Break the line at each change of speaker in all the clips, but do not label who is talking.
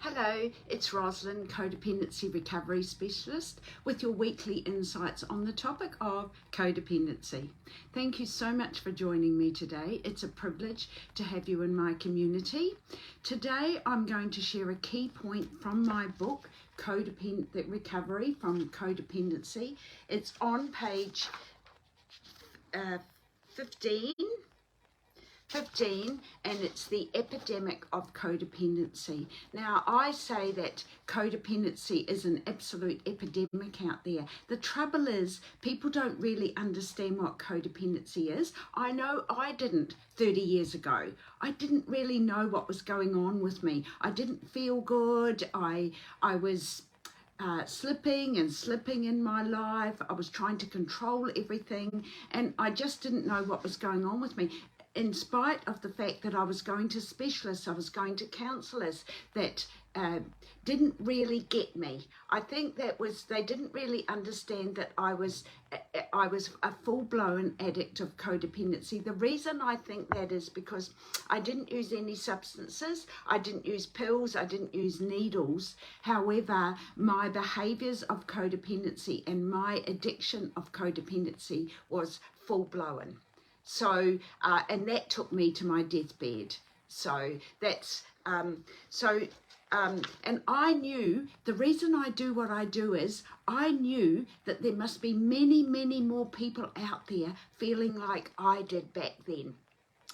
Hello, it's Roslyn, Codependency Recovery Specialist, with your weekly insights on the topic of codependency. Thank you so much for joining me today. It's a privilege to have you in my community. Today I'm going to share a key point from my book, Codependent Recovery from Codependency. It's on page 15, and it's the epidemic of codependency. Now, I say that codependency is an absolute epidemic out there. The trouble is, people don't really understand what codependency is. I know I didn't 30 years ago. I didn't really know what was going on with me. I didn't feel good. I was slipping in my life. I was trying to control everything, and I just didn't know what was going on with me. In spite of the fact that I was going to specialists, I was going to counsellors that didn't really get me. I think they didn't really understand that I was a full-blown addict of codependency. The reason I think that is because I didn't use any substances, I didn't use pills, I didn't use needles. However, my behaviours of codependency and my addiction of codependency was full-blown. So, and that took me to my deathbed. So that's, and I knew, the reason I do what I do is, I knew that there must be many, many more people out there feeling like I did back then.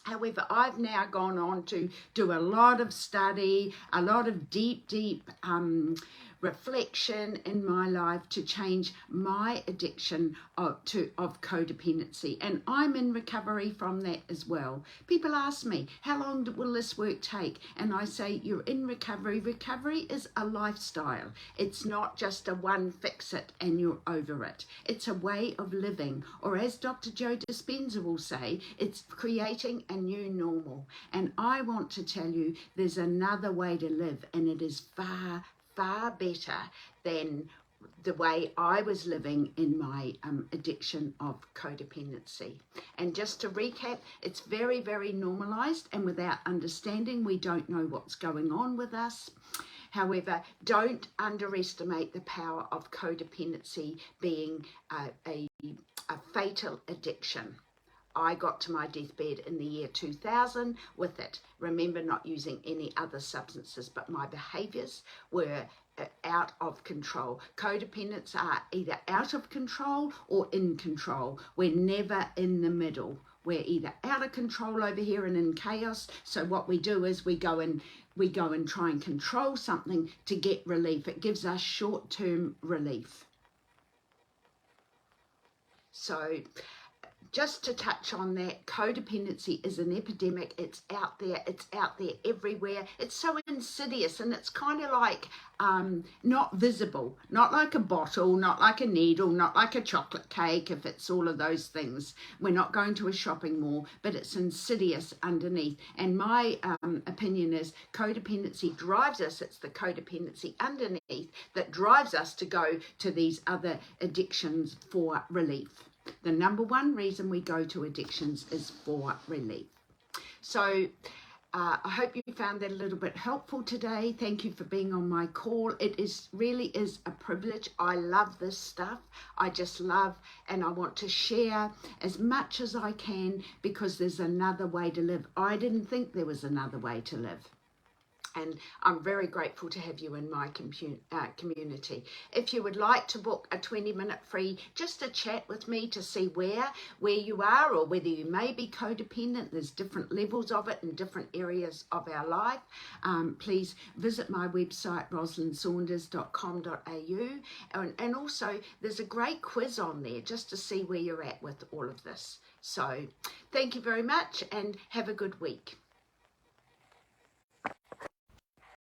However, I've now gone on to do a lot of study, a lot of deep reflection in my life to change my addiction of codependency, and I'm in recovery from that as well. People ask me, how long will this work take? And I say, you're in recovery. Recovery is a lifestyle. It's not just a one fix it and you're over it. It's a way of living, or as Dr. Joe Dispenza will say, it's creating a new normal. And I want to tell you, there's another way to live, and it is far better than the way I was living in my addiction of codependency. And just to recap, it's very, very normalized, and without understanding, we don't know what's going on with us. However, don't underestimate the power of codependency being a fatal addiction. I got to my deathbed in the year 2000 with it. Remember, not using any other substances, but my behaviours were out of control. Codependents are either out of control or in control. We're never in the middle. We're either out of control over here and in chaos. So what we do is we go and try and control something to get relief. It gives us short-term relief. So just to touch on that, codependency is an epidemic. It's out there everywhere. It's so insidious, and it's kind of like not visible, not like a bottle, not like a needle, not like a chocolate cake, if it's all of those things. We're not going to a shopping mall, but it's insidious underneath. And my opinion is codependency drives us. It's the codependency underneath that drives us to go to these other addictions for relief. The number one reason we go to addictions is for relief. So I hope you found that a little bit helpful today. Thank you for being on my call. It really is a privilege. I love this stuff. I just love, and I want to share as much as I can, because there's another way to live. I didn't think there was another way to live. And I'm very grateful to have you in my community. If you would like to book a 20-minute free, just a chat with me to see where you are, or whether you may be codependent, there's different levels of it in different areas of our life, please visit my website, roslynsaunders.com.au, and also there's a great quiz on there just to see where you're at with all of this. So thank you very much, and have a good week.